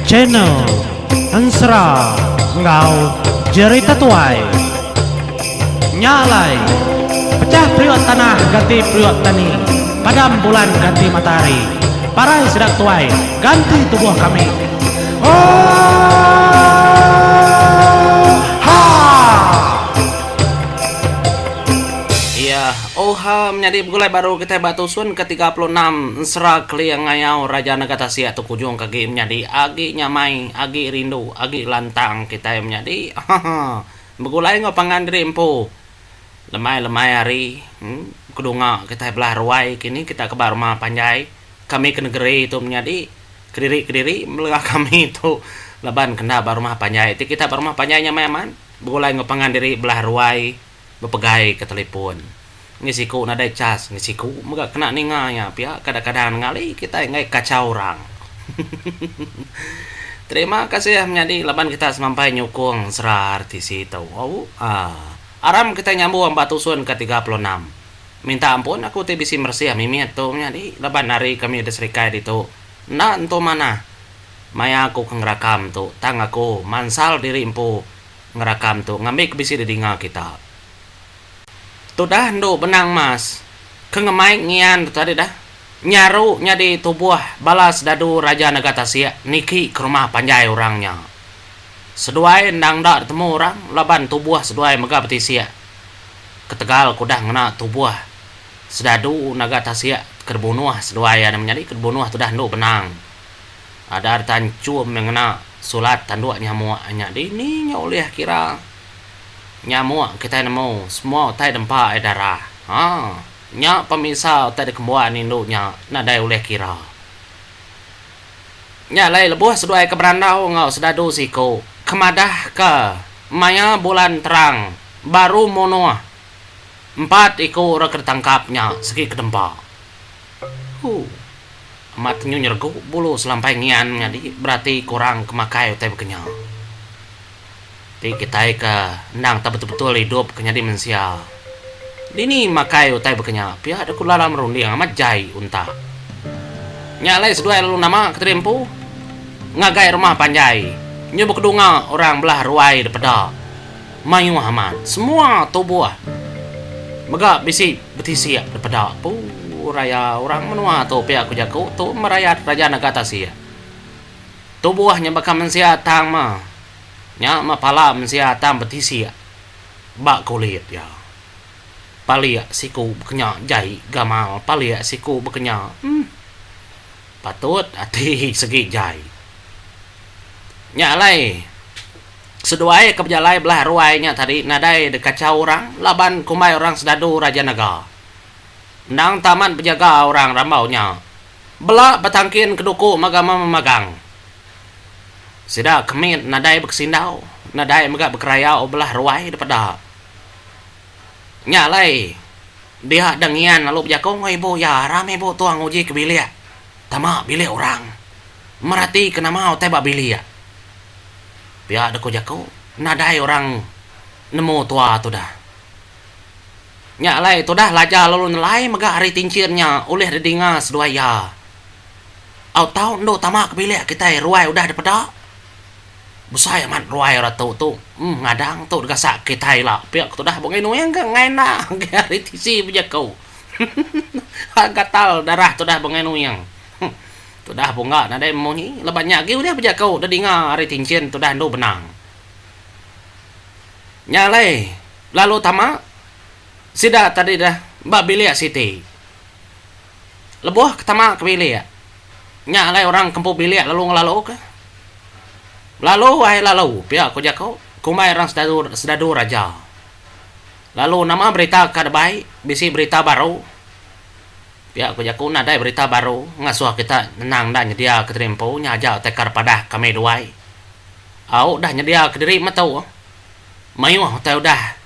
Channel Ansra Ngau Jerita Tuai Nyalai Pecah priok tanah ganti priok tani, padam bulan ganti matahari, parai sedang tuai ganti tubuh kami. Iya, menjadi gulai baru kita batusun ke-36 Serak liang ngayau Raja Nagatasia tu kujung kaki menjadi agi nyamai, agi rindu, agi lantang kita menjadi begulai ngopangan diri empu lemai hari kudunga kita belah ruai kini kita ke rumah panjai kami ke negeri itu menjadi kediri melega kami itu leban kena rumah panjai itu kita rumah panjainya meman begulai ngopangan diri belah ruai bepegai ke telepon ngisiku nadai cas ngisiku mega kena ninganya pihak kadang-kadang ngali kita ngai kacau orang. Terima kasih ya menjadi leban kita sampai nyukung serah artis itu. Aram kita nyambung batusun ke-36. Minta ampun aku teh bisi mersih mimit tuh menjadi leban hari kami desrikai itu. Nah ento mana? Maya aku ngerakam tuh, tang aku mansal diri empu ngerakam tuh ngambil bisi didinga kita. Tuh dah ndo benang mas. Kengemai ngian tadi dah. Nyaru nyadi tubuh balas dadu Raja Nagatasia niki ke rumah panjai orangnya. Seduai ndang dak ketemu orang laban tubuh seduai mega betisia. Ketegal kudah ngena tubuh sedadu Nagatasia kerbunuh seduai ada menjadi kerbunuh tu dah ndo benang. Ada tancum mengena sulat tanduk nyamuk nyadi ni oleh kira nyamuk kita nemu semua tai dempa darah. Nya pemisah tadi kembuan induknya nadai oleh kira. Nya lai lebuh seduai ke berandau ngau sedadu siko kemadah ke maya bulan terang baru mono 4 iku reker tangkapnya segi kedempa. Amat nyergu bulu selampai ngian jadi berarti kurang kemakai utai bekenya. Ti kita ke nang tak betul-betul hidup kenya di mensia. Dini makai utai bekenya pihak ada kulalam runding amat jai unta. Nyalai seduai lalu nama keterimpu ngagai rumah panjai nyoba kedunga orang belah ruai daripada mayu aman semua tubuh mega bisi betisi daripada raya orang menua tu pihak aku jago tu merayat Raja Nagatasia tubuhnya bakal mensia tang mah nya mapala mensia tang betisi bak kulit ya palia siku bekenya jai gamal palia siku bekenya patut hati segi jai nyalai seduai kebejalai belah ruainya tadi nadai dekacau orang laban kumai orang sedadu Raja Naga nang taman penjaga orang rambaunya belah batangkin keduku magama memagang sida kemit nadai beksindau nadai megak bekeraya belah ruai daripada nyalai dia dengian lalu berjakong ibu ya rame ibu tuang uji ke bilik tama bilik orang merati kena mau tebak bilik pihak ada jago nadai orang nemu tua tu dah nyalai tu dah lajar lalu nelai mega hari tincirnya oleh dedinga seduaya au tau ndo tamak bilik kita ruai udah daripada besar amat ruai ratu tu ngadang tu gasak kita lah pihak tu dah bongin yang kan ngena hari tisi berjago gatal darah tu dah bongin yang tu dah bunga nadai monyi lebannya gi udah berjakau dah dengar hari tincin tu dah ndo benang nyalai lalu tama sida tadi dah mbak bilik siti lebuh ketama ke bilik nyalai orang kempu bilik lalu ngelalu ke lalu pihak aku jakau kumai orang sedadu raja lalu nama berita kada baik bisi berita baru pihak aku jaku nadai berita baru ngasuh kita nenang dah nyedia keterimpu nyajak tekar padah kami duai au dah nyedia kediri matau mayu tau dah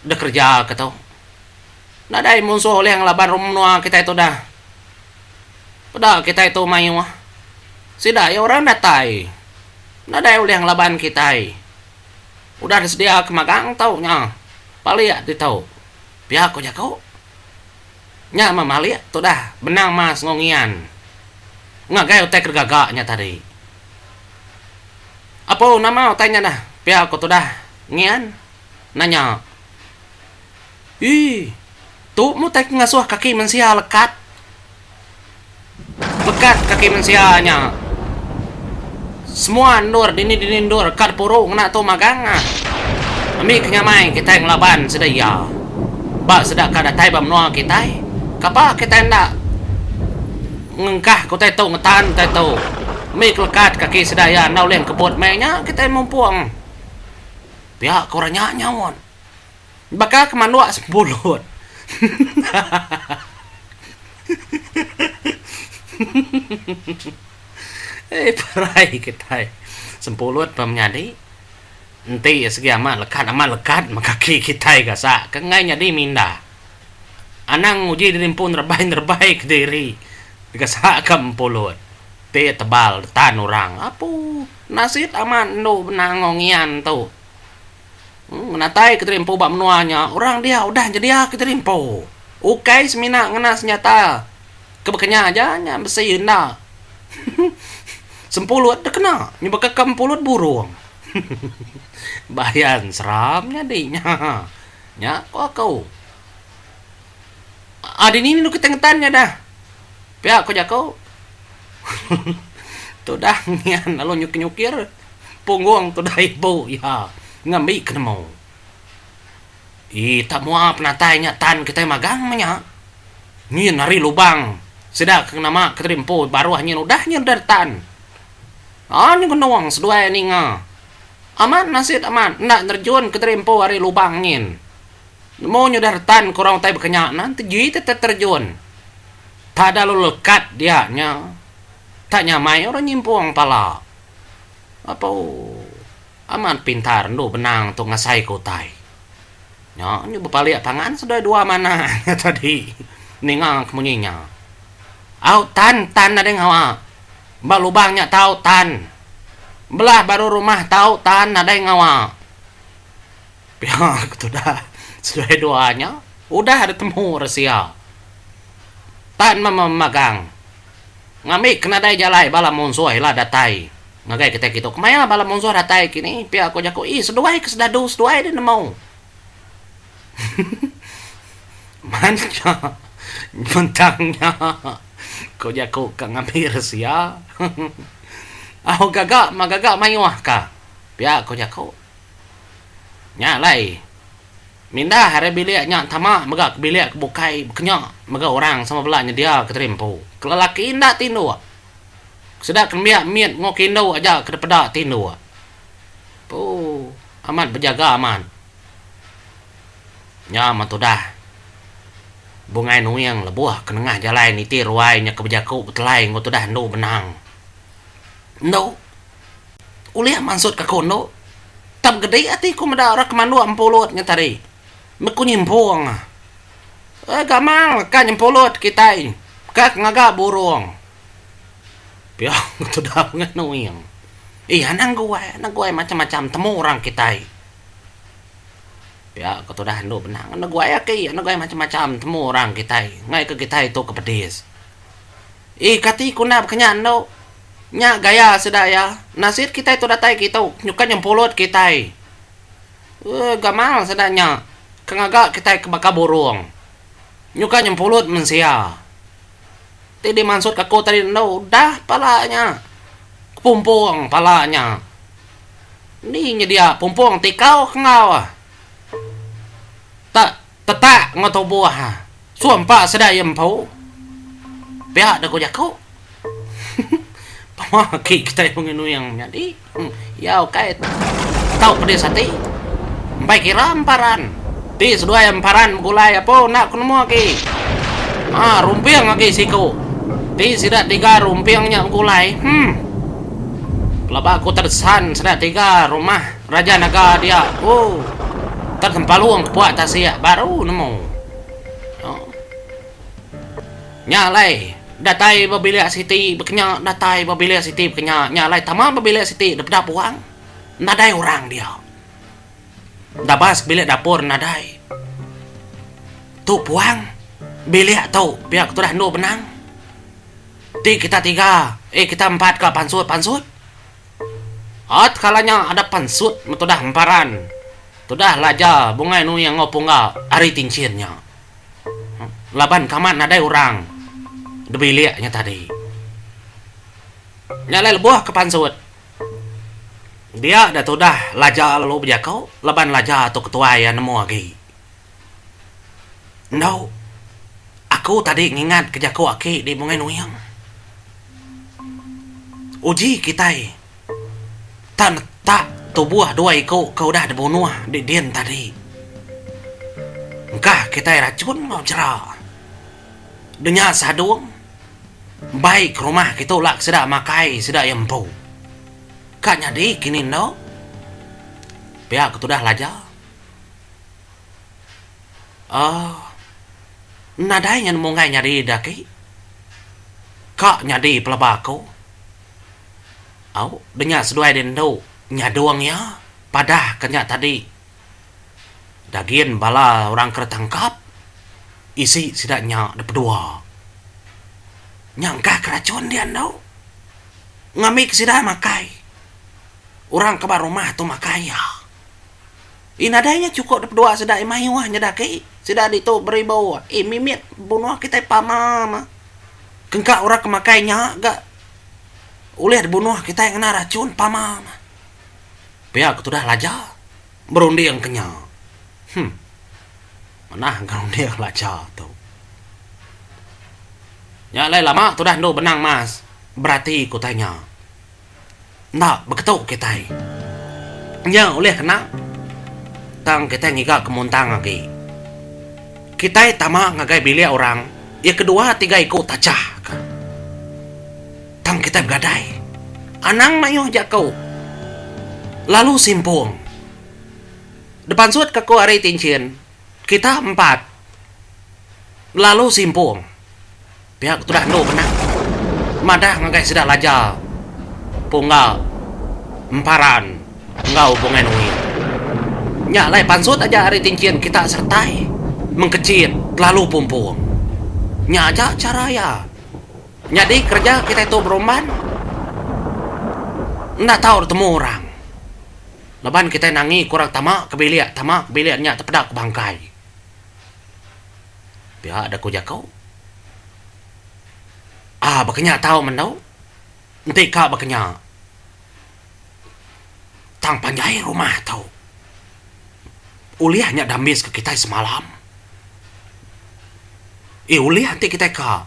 kerja ketau nadai musuh oleh yang laban rumnua kita itu dah pada kita itu mayu sida ya orang datai nadai oleh yang laban kita udah disedia kemagang tau nya paling ya ditau pihak aku jaku Nya mamalia tuh dah benang mas ngongian. Ngagai utek kergagaknya tadi. Apa nama tanya dah? Pihak aku tuh dah ngian nanya. Ih, tuh mu tek ngasuh kaki mensia lekat. Lekat kaki mensianya. Semua ndur dini ndur kad purung nak tu magang ah. Ami kenyamai kita yang laban sedaya. Ba sedak kada tai bam noa kita. Kapa kita ndak ngengkah ko tai tu ngetan tai tu. Mi lekat kaki sedaya nau leng kebot mainnya kita mumpuang. Pihak koranya nyawon. Bakal kemanua sebulut. Parai kita sempulut pemnyadi enti segi amat lekat maka kita gasa kengai nyadi minda anang uji dirimpun terbaik ke diri gasa kempulut te tebal tan orang apu nasit aman no benangongian tu natai keterimpo bab menuanya orang dia udah jadi keterimpo ukai semina ngena senjata kebekenya aja nya besi ina sempulut dah kena nyebak kempulut burung. Bayan seramnya dehnya. Nya kau. Adin ini nu ketengetannya dah. Pihak ko jako. Tu dah ngian lalu nyukir punggung tu dah ibu ya ngambi kenemu. Tak muap natainya tan kita magang nya. Nyin hari lubang. Sedak nama keterimpo baru hanya udah nyin dartan. Ni kenawang sedua ni nga. Aman nasit aman. Nak nerjun keterimpo hari lubangin. Mau nyudartan kurang tay berkenyak nanti jadi terjun. Tak ada lu lekat dia nya. Tak nyamai orang nyimpuang pala. Apa aman pintar ndo benang tu ngasai kotai. Nya ni berpalik pangan sudah dua mana tadi. Ningang kemunyinya. Au tan ada ngawa. Mbak lubangnya tahu tan. Belah baru rumah tahu tan ada yang ngawa. Pihak itu dah. Sudah doanya. Udah ada temu resia. Tan memagang. Ngamik kena dai jalai bala monsuai lah datai. Ngagai kita gitu. Kemaya bala monsuai datai kini. Pihak aku jako. Seduai kesedadu. Seduai dia nemu. Manja. Mentangnya. Kau jako kang ngambil sia. Aku gagak mayuah ka. Pihak kau jako. Nyalai. Mindah hari bilik nya tama megak bilik bukai bekenya megak orang sama belanya dia keterimpo. Kelelaki indah tindu. Sedak kembiak miet ngokindo aja ke pedak tindu. Aman berjaga aman. Nya matudah. Bungai nuyang lebuah kenengah jalai ni tiruai nya kebejaku betelai ngotu dah ndo benang. Ndo. Uliah maksud ka kono. Tam gede ati ku meda ora kemandu ampulut nya tadi. Meku nyimpuang. Gamal kan nyimpulut kita. Kak ngaga burung. Piang ngotu dah bungai nuyang. Nang gue macam-macam temu orang kita. Ya, kau tu dah ndo benang. Anak gue macam-macam temu orang kita. Ngai ke kita itu ke pedis. Kati kuna bekenya ndo. Nya gaya sedaya. Nasir kita itu datai kita. Nyukan yang pulut kita. Gamal sedanya. Kengaga kita kebaka burung. Nyukan yang pulut mensia. Tadi maksud kaku tadi ndo. Dah palanya. Pumpung palanya. Ni dia pumpung tikau kengau. Tak ngoto buah. Suampa sedaya empau. Pihak dah ko jako. Pamaki kita yang nuyang jadi. Ya okay. Tahu pedis hati. Baik kira emparan. Ti sedua emparan gulai apa nak kunemu aki. Rumpiang aki siku. Ti sidak 3 rumpiangnya gulai. Kelapa aku tersan sidak 3 rumah raja naga dia. Terkempaluang kepuat tasia baru nemu. Nyalai datai babilia siti bekenya datai babilia siti bekenya nyalai tama babilia siti dapat puang nadai orang dia. Dabas bilik dapur nadai. Tu puang Bilik tau pihak tu dah no benang. Kita 3, kita 4 ke pansut. At kalanya ada pansut, tu dah emparan. Tu dah laja bungai nu yang ngopong ga ari tincinnya. Laban kaman ada orang. De biliknya tadi. Nyalai lebuah ke pansut. Dia dah tu dah laja lalu berjakau, laban laja atau ketua yang nemu lagi. No. Aku tadi ngingat kejaku aki di bungai nuyang. Uji kita tak tubuh 2 iko kau dah dibunuh di dian tadi. Engkah kita racun mau cerah. Denya sadung. Baik rumah kita lak sedak makai sedak empu. Kak nyadi kini no. Pihak tu dah laja. Nadanya mungai nyari daki. Kak nyadi pelabako. Denya seduai dendo nyaduangnya padah kenyak tadi. Dagin bala orang ketangkap. Isi sidaknya ada berdua. Nyangka keracun dia no. Ngamik sidak makai. Orang kebar rumah tu makai ya. Inadanya cukup berdua sidak imayuah nyadaki. Sidak itu beribu. Mimit bunuh kita pamama. Kengkak orang kemakainya gak. Ulih dibunuh kita yang kena racun pamama. Pihak tu dah laja. Berundi yang kenyang. Mana berundi yang laja tu. Nyalai lama tu dah no benang mas. Berarti ku tanya. Nak beketuk kita. Nya oleh kena. Tang kita ngiga kemuntang lagi. Kita tama ngagai bilik orang. Yang kedua 3 ikut tajah. Tang kita bergadai. Anang mayuh jakau. Lalu simpung. Depan suat ke hari tincin. Kita 4. Lalu simpung. Pihak tu dah no benang. Madah ngagai sedak laja. Punggal. Emparan. Ngau bungai nui. Nyalai pansut aja hari tincin kita sertai. Mengkecil. Lalu pumpung. Nyaja cara ya. Jadi kerja kita itu berumban. Nggak tahu ketemu orang. Leban kita nangi kurang tamak kebiliannya terpedak ke bangkai. Pihak ada kuja kau. Bakanya tahu mendau. Nanti kak bakanya. Tang panjai rumah tahu. Uliahnya damis ke kita semalam. Uliah nanti kita kak.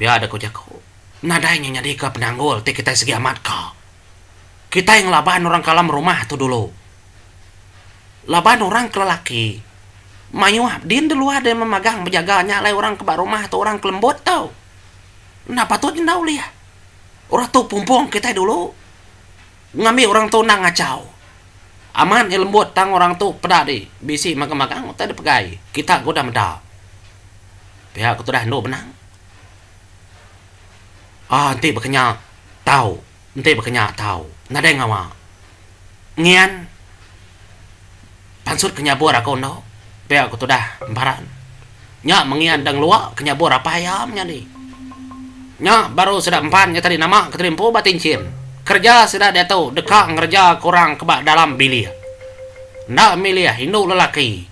Pihak ada kuja kau. Nadanya nyadi ke penanggul. Nanti kita segi amat kak. Kita yang laban orang kalam rumah tu dulu. Laban orang kelelaki. Mayuah, din dulu ada yang memegang menjaganya lai orang kebak rumah tu orang kelembut tau. Nah patut jendau lihat. Orang tu pumpung kita dulu. Ngambil orang tu nang ngacau. Aman yang lembut tang orang tu pedak di. Bisi magang-magang tak ada pegai. Kita goda medak. Pihak tu dah no benang. Nanti berkenyak tahu. Nanti berkenyak tahu. Nada yang ngawa. Ngian. Pansut kenyabur aku no. Pihak tu dah emparan. Nyak mengian dang luak kenyabur apa ayamnya ni. Nyak baru sudah empan tadi nama keterimpu batincin. Kerja sudah dia tahu dekak ngerja kurang kebak dalam bilik. Ndak milih Hindu lelaki.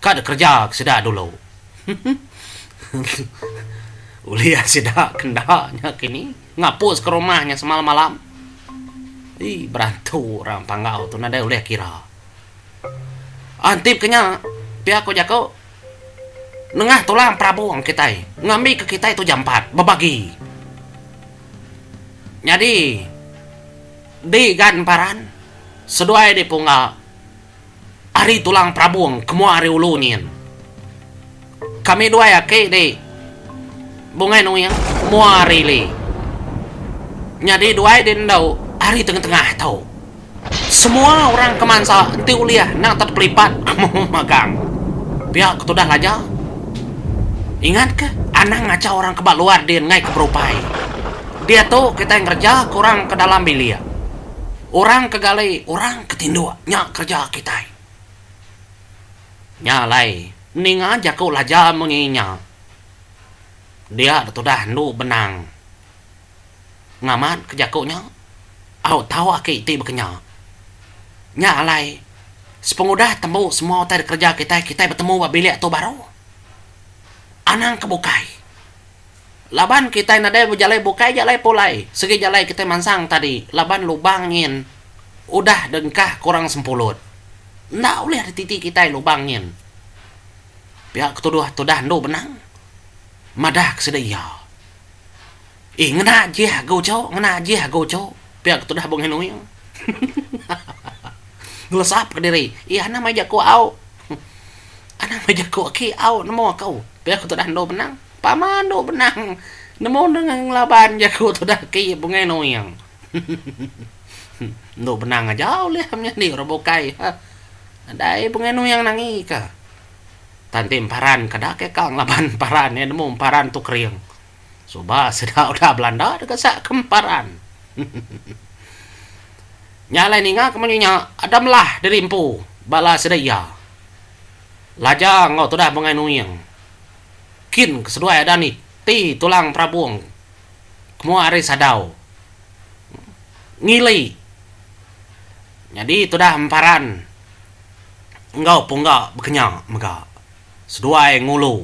Kad kerja sudah dulu. Uliah sudah kendaknya kini ngapus ke rumahnya semalam malam. Berantu orang panggau tu nada uliah kira. Antip kenya pihak ko jako. Nengah tulang Prabu kita. Ngambil ke kita itu jam 4 berbagi. Jadi di gan paran seduai di punga hari tulang Prabu kemua hari ulunyin. Kami dua ya ke di bungai nuyang muari li. Jadi dua di ndau hari tengah-tengah tau. Semua orang kemansa ti uliah nang terpelipat magang. Pihak ketudah laja. Ingat ke anak ngaca orang kebak luar dia ngai ke berupai. Dia tuh kita yang kerja kurang ke dalam bilik. Orang ke gali, orang ke tindu. Nyak kerja kita. Nyalai ning aja kau laja menginya. Dia dah nu benang. Ngaman ke jakonya. Au tahu aki ti bekenya. Nya alai. Sepengudah temu semua tadi kerja kita bertemu bilik tu baru. Anang kebukai. Laban kita nade berjalai bukai jalai pulai. Segi jalai kita mansang tadi. Laban lubangin. Udah dengkah kurang sempulut. Ndak boleh ada titik kita lubangin. Pihak tuduh nu benang. Madah kesedaya. Ngena je go cau, ngena je go cau. Pihak tuduh bongin uyang. Ngelesap ke diri. Ana maja ko au. Ana maja ko ki au nemo kau. Pihak tuduh nu benang. Paman nu benang. Nemo dengan laban jago tuduh ki bongin uyang. Nu benang aja oleh hamnya ni robokai. Dai bongin uyang nangi ka. Tantim paran kada ke kang laban paran ya nemu paran tu kriang. Soba sedau dah Belanda dekat sak kemparan. Nyalai ninga kemenyunya adamlah dari empu bala sedaya. Lajang ngau tu dah mengainuyang. Kin kesedua adani ti tulang prabuang. Kemua ari sadau. Ngili. Jadi tu dah emparan. Engkau punggak bekenya mega. Seduai ngulu.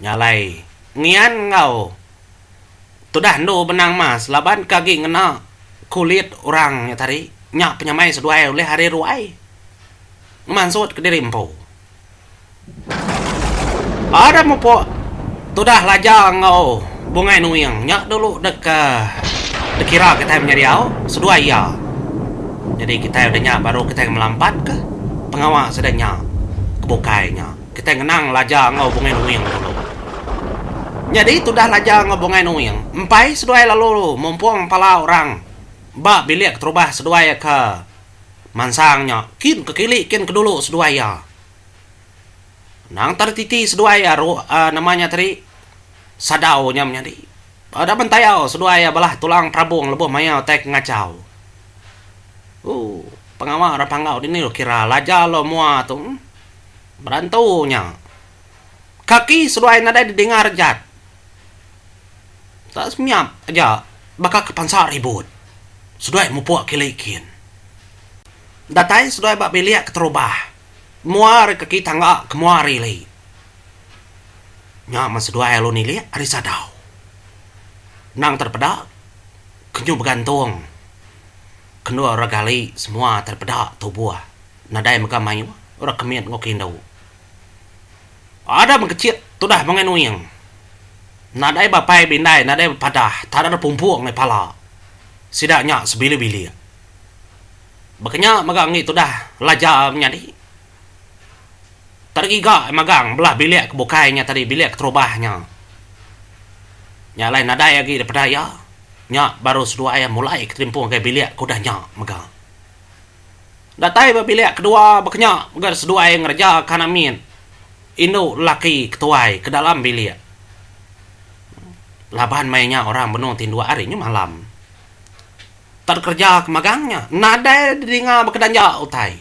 Nyalai. Ngian ngau. Tudah ndo benang mas. Laban kaki ngena kulit orang ya tadi. Nyak penyamai seduai oleh hari ruai. Mansut ke diri empu. Ada mupo. Tudah lajang ngau. Bungai nuyang. Nyak dulu dekira kita menjadi au. Seduai ya. Jadi kita udah nyak baru kita melampat ke. Pengawal sedanya. Kebukainya. Kita ngenang laja ngau bungai nuyang dulu. Jadi itu dah laja ngau bungai nuyang. Empai seduai lalu mumpung pala orang. Ba bilik terubah seduai ke mansangnya. Kin ke kili kin ke dulu seduai ya. Nang tertiti seduai ya namanya tadi sadau nya menjadi. Ada bentayau seduai ya belah tulang prabung lebuh mayau tek ngacau. Pengawal rapangau ini lo kira laja lo mua tu. Berantunya. Kaki seduai nada didengar jat. Tak semiap aja. Bakal ke pansar ribut. Seduai mupuak kilikin. Datai seduai bak bilik keterubah. Muar kaki tangga kemuari li. Nya mas seduai lo nili ari sadau. Nang terpedak. Kenyu bergantung. Kedua ragali semua terpedak tubuh. Nadai mega mayu. Orang kemiat ngokin dau. Ada mengkecil, tu dah mengenuyang. Nadai bapai bindai, nadai padah, tak ada pumpuang ni pala. Sidaknya sebili-bili. Makanya magang itu dah lajar menjadi. Tergiga magang belah bilik kebukainya tadi, bilik terubahnya. Nyalai nadai lagi daripada ya. Nya baru sedua ayam mulai keterimpung ke bilik kudahnya magang. Datai bilik kedua makanya magang sedua ayam ngerja kanamin. Indo laki ketuai ke dalam bilik. Laban mainnya orang benung tin 2 hari ni malam. Terkerja kemagangnya. Nada didengar berkedanja utai.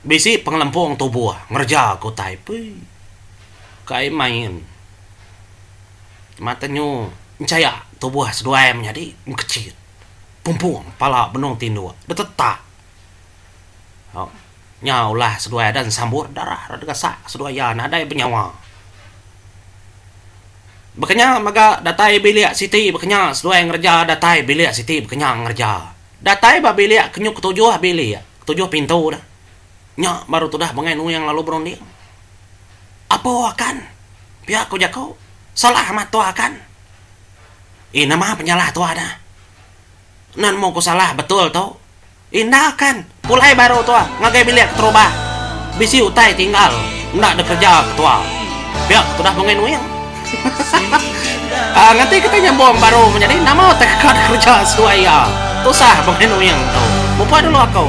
Bisi pengelempung tubuh. Ngerja ke utai. Kai main. Matanya mencaya tubuh seduai menjadi kecil. Pumpung pala benung tin 2. Dia tetap. Nyaulah seduai dan sambur darah rada gasak seduai ya nadai penyawa. Bekenya maga datai bilik siti bekenya seduai ngerja datai bilik siti bekenya ngerja. Datai ba bilik kenyuk ketujuh bilik, ketujuh pintu dah. Nya baru tu dah bengai yang lalu berunding. Apa akan? Pihak ku jako salah amat tu akan. Nama penyalah tu ada. Nan mau ku salah betul tau. Indah kan, pulai baru tua, ngagai bilik terubah. Bisi utai tinggal, ndak ada kerja ketua. Biak, tu dah mungkin uyang. Nanti kita nyambung baru menjadi nama tekad kerja sesuai ya. Tu sah mungkin uyang tau. Mupa dulu aku.